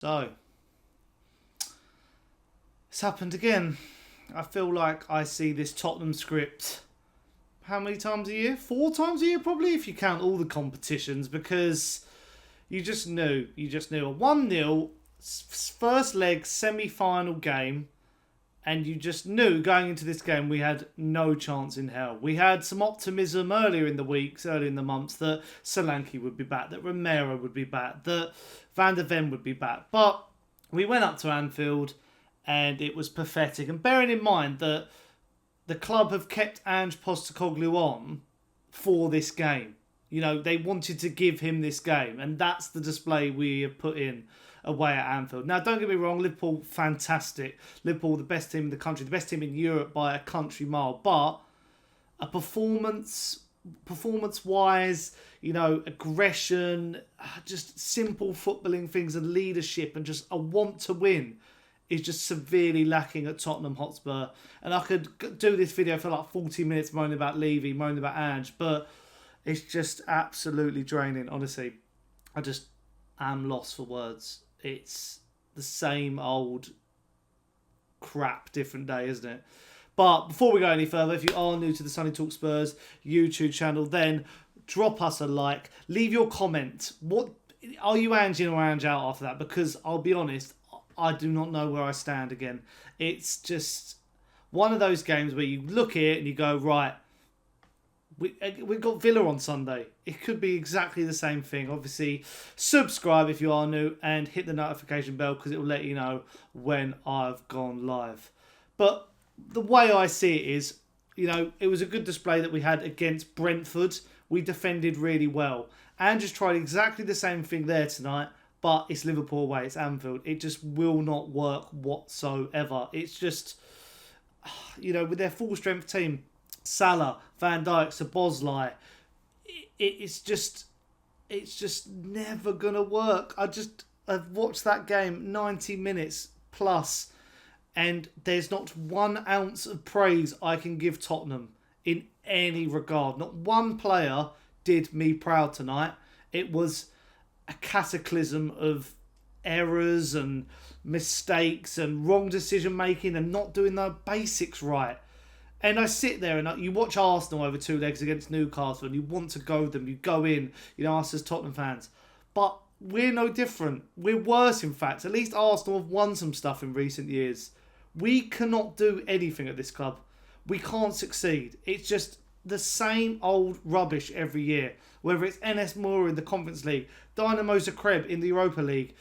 So, it's happened again. I feel like I see this Tottenham script how many times a year? 4 times a year probably, if you count all the competitions, because you just knew. A 1-0 first leg semi-final game, and you just knew going into this game we had no chance in hell. We had some optimism earlier in the weeks, earlier in the months, that Solanke would be back, that Romero would be back, that Van der Ven would be back. But we went up to Anfield and it was pathetic. And bearing in mind that the club have kept Ange Postecoglou on for this game. You know, they wanted to give him this game, and that's the display we have put in away at Anfield. Now, don't get me wrong, Liverpool, fantastic. Liverpool, the best team in the country, the best team in Europe by a country mile. But a performance-wise, you know, aggression, just simple footballing things and leadership and just a want to win is just severely lacking at Tottenham Hotspur. And I could do this video for like 40 minutes moaning about Levy, moaning about Ange, but it's just absolutely draining, honestly. I just am lost for words. It's the same old crap, different day, isn't it? But before we go any further, if you are new to the Sonny Talk Spurs YouTube channel, then drop us a like. Leave your comment. What are you Ange in or Ange out after that? Because I'll be honest, I do not know where I stand again. It's just one of those games where you look at it and you go, right, we've got Villa on Sunday. It could be exactly the same thing. Obviously, subscribe if you are new and hit the notification bell because it will let you know when I've gone live. But the way I see it is, you know, it was a good display that we had against Brentford. We defended really well. And just tried exactly the same thing there tonight. But it's Liverpool away, it's Anfield. It just will not work whatsoever. It's just, you know, with their full strength team, Salah, Van Dijk, Szoboszlai, it's just never going to work. I've watched that game 90 minutes plus, and there's not 1 ounce of praise I can give Tottenham in any regard. Not one player did me proud tonight. It was a cataclysm of errors and mistakes and wrong decision making and not doing the basics right. And I sit there and you watch Arsenal over 2 legs against Newcastle and you want to go them, you go in, you know, us as Tottenham fans. But we're no different. We're worse, in fact. At least Arsenal have won some stuff in recent years. We cannot do anything at this club. We can't succeed. It's just the same old rubbish every year. Whether it's NS Moore in the Conference League, Dynamo Zagreb in the Europa League.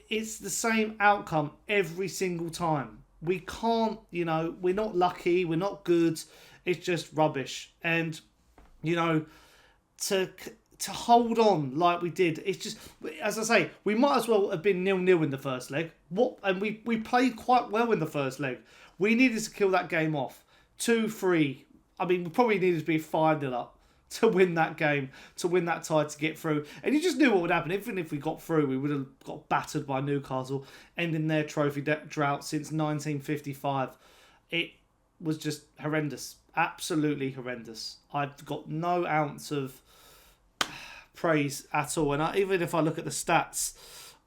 It's the same outcome every single time. We can't, you know, we're not lucky, we're not good. It's just rubbish. And, you know, to hold on like we did, it's just, as I say, we might as well have been 0-0 in the first leg. And we played quite well in the first leg. We needed to kill that game off. 2-3. I mean, we probably needed to be 5-0 up to win that game, to win that tie, to get through. And you just knew what would happen. Even if we got through, we would have got battered by Newcastle, ending their trophy drought since 1955. It was just horrendous. Absolutely horrendous. I've got no ounce of praise at all. And even if I look at the stats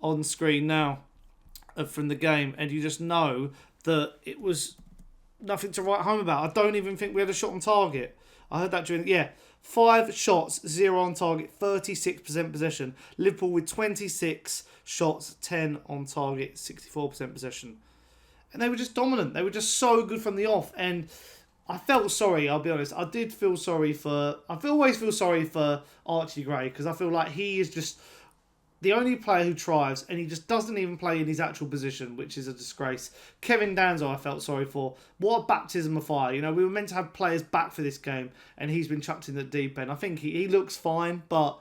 on screen now from the game, and you just know that it was nothing to write home about. I don't even think we had a shot on target. I heard that during... Yeah, 5 shots, 0 on target, 36% possession. Liverpool with 26 shots, 10 on target, 64% possession. And they were just dominant. They were just so good from the off. And I felt sorry, I'll be honest. I always feel sorry for Archie Gray, because I feel like he is just the only player who tries, and he just doesn't even play in his actual position, which is a disgrace. Kevin Danzo, I felt sorry for. What a baptism of fire. You know, we were meant to have players back for this game, and he's been chucked in the deep end. I think he looks fine, but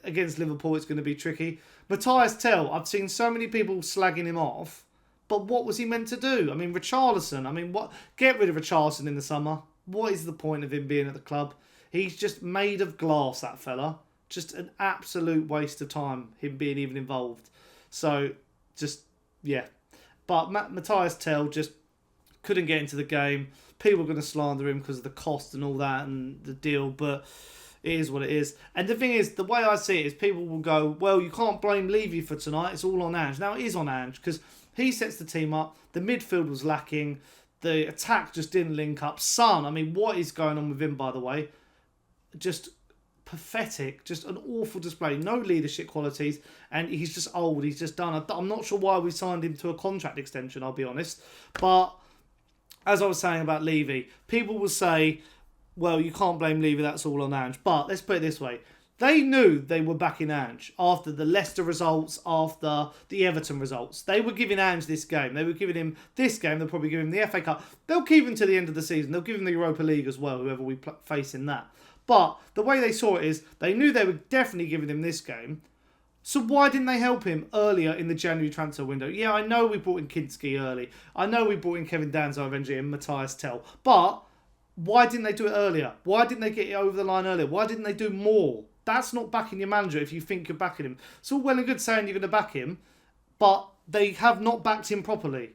against Liverpool, it's going to be tricky. Matthias Tell, I've seen so many people slagging him off, but what was he meant to do? I mean, Richarlison, get rid of Richarlison in the summer. What is the point of him being at the club? He's just made of glass, that fella. Just an absolute waste of time, him being even involved. So, just, yeah. But Matthias Tell just couldn't get into the game. People were going to slander him because of the cost and all that and the deal. But It is what it is. And the thing is, the way I see it is people will go, well, you can't blame Levy for tonight. It's all on Ange. Now, it is on Ange because he sets the team up. The midfield was lacking. The attack just didn't link up. Son, I mean, what is going on with him, by the way? Just pathetic. Just an awful display. No leadership qualities. And he's just old. He's just done. I'm not sure why we signed him to a contract extension, I'll be honest. But as I was saying about Levy, people will say, well, you can't blame Levy, that's all on Ange. But let's put it this way. They knew they were backing Ange after the Leicester results, after the Everton results. They were giving Ange this game. They were giving him this game. They'll probably give him the FA Cup. They'll keep him to the end of the season. They'll give him the Europa League as well, whoever we face in that. But the way they saw it is they knew they were definitely giving him this game. So why didn't they help him earlier in the January transfer window? Yeah, I know we brought in Kinsky early. I know we brought in Kevin Danzo eventually and Matthias Tell. But why didn't they do it earlier? Why didn't they get it over the line earlier? Why didn't they do more? That's not backing your manager if you think you're backing him. It's all well and good saying you're going to back him, but they have not backed him properly.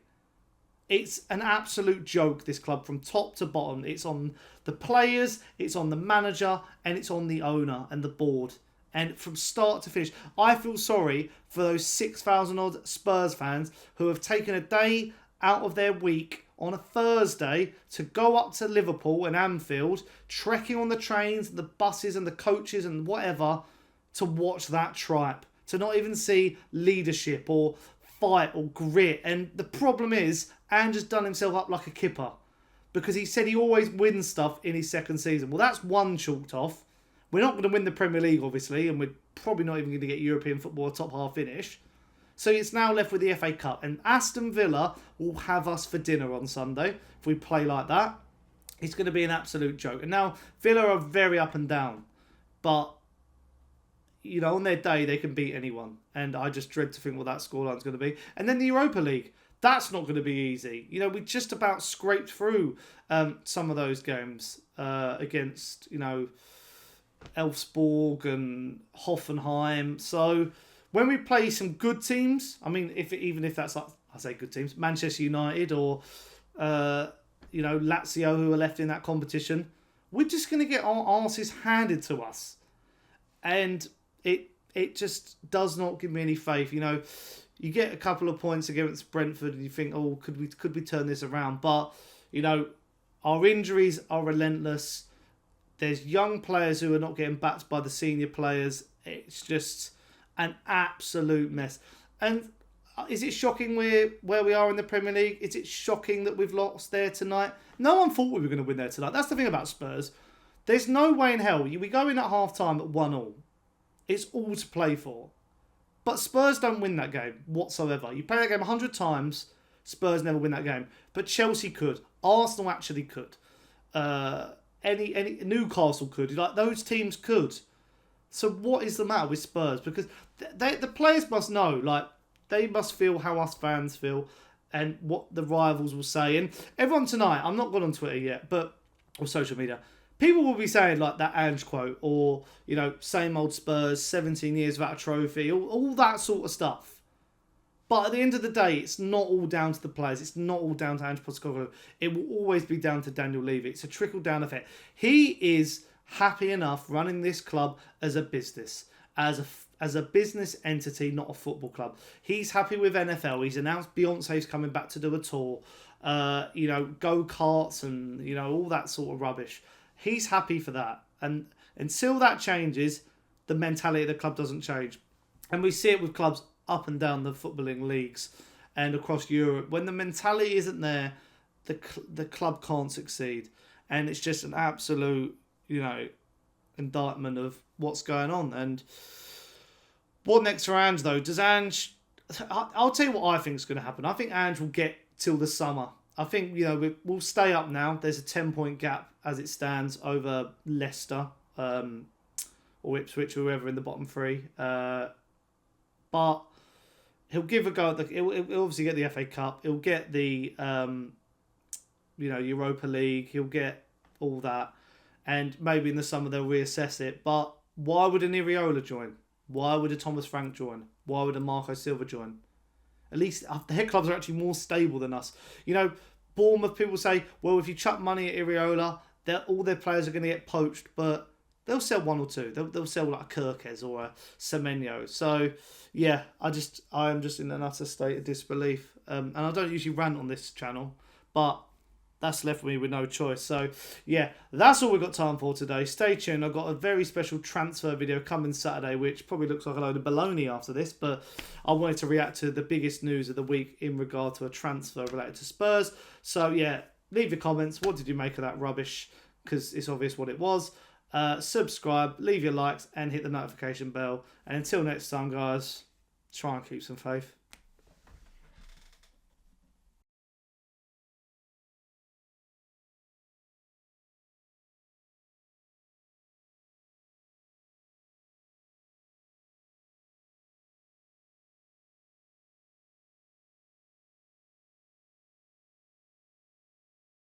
It's an absolute joke, this club, from top to bottom. It's on the players, it's on the manager, and it's on the owner and the board. And from start to finish, I feel sorry for those 6,000 odd Spurs fans who have taken a day out of their week on a Thursday to go up to Liverpool and Anfield, trekking on the trains, the buses and the coaches and whatever, to watch that tripe. To not even see leadership or fight or grit. And the problem is, Ange has done himself up like a kipper. Because he said he always wins stuff in his second season. Well, that's one chalked off. We're not going to win the Premier League, obviously, and we're probably not even going to get European football a top half finish. So it's now left with the FA Cup. And Aston Villa will have us for dinner on Sunday. If we play like that, it's going to be an absolute joke. And now, Villa are very up and down. But, you know, on their day, they can beat anyone. And I just dread to think what that scoreline's going to be. And then the Europa League. That's not going to be easy. You know, we just about scraped through some of those games against, you know, Elfsborg and Hoffenheim. So when we play some good teams, I mean, even if that's like, I say good teams, Manchester United or, you know, Lazio, who are left in that competition, we're just going to get our arses handed to us. And it just does not give me any faith. You know, you get a couple of points against Brentford and you think, oh, could we turn this around? But, you know, our injuries are relentless. There's young players who are not getting backed by the senior players. It's just an absolute mess. And is it shocking where we are in the Premier League? Is it shocking that we've lost there tonight? No one thought we were going to win there tonight. That's the thing about Spurs. There's no way in hell. We go in at half-time at 1-1. It's all to play for. But Spurs don't win that game whatsoever. You play that game 100 times, Spurs never win that game. But Chelsea could. Arsenal actually could. Any Newcastle could. Like, those teams could. So what is the matter with Spurs? Because the players must know. Like, they must feel how us fans feel and what the rivals will say. And everyone tonight, I'm not gone on Twitter yet, or social media, people will be saying like that Ange quote or, you know, same old Spurs, 17 years without a trophy, all that sort of stuff. But at the end of the day, it's not all down to the players. It's not all down to Ange Postecoglou. It will always be down to Daniel Levy. It's a trickle-down effect. He is happy enough running this club as a business, as a business entity, not a football club. He's happy with NFL. He's announced Beyonce's coming back to do a tour. You know, go-karts and, you know, all that sort of rubbish. He's happy for that. And until that changes, the mentality of the club doesn't change. And we see it with clubs up and down the footballing leagues and across Europe. When the mentality isn't there, the club can't succeed. And it's just an absolute, you know, indictment of what's going on. And what next for Ange, though? Does Ange... I'll tell you what I think is going to happen. I think Ange will get till the summer. I think, you know, we'll stay up now. There's a 10-point gap as it stands over Leicester or Ipswich, or whoever in the bottom three. But he'll give a go at he'll obviously get the FA Cup. He'll get the you know, Europa League. He'll get all that, and maybe in the summer they'll reassess it. But why would an Iriola join? Why would a Thomas Frank join? Why would a Marco Silva join? At least their clubs are actually more stable than us. You know, Bournemouth, people say, well, if you chuck money at Iriola, all their players are going to get poached. But they'll sell one or two. They'll sell like a Kirkes or a Semenyo. So yeah, I am just in an utter state of disbelief. And I don't usually rant on this channel, but that's left me with no choice. So yeah, that's all we've got time for today. Stay tuned. I've got a very special transfer video coming Saturday, which probably looks like a load of baloney after this, but I wanted to react to the biggest news of the week in regard to a transfer related to Spurs. So yeah, leave your comments. What did you make of that rubbish? Because it's obvious what it was. Subscribe, leave your likes, and hit the notification bell. And until next time, guys, try and keep some faith.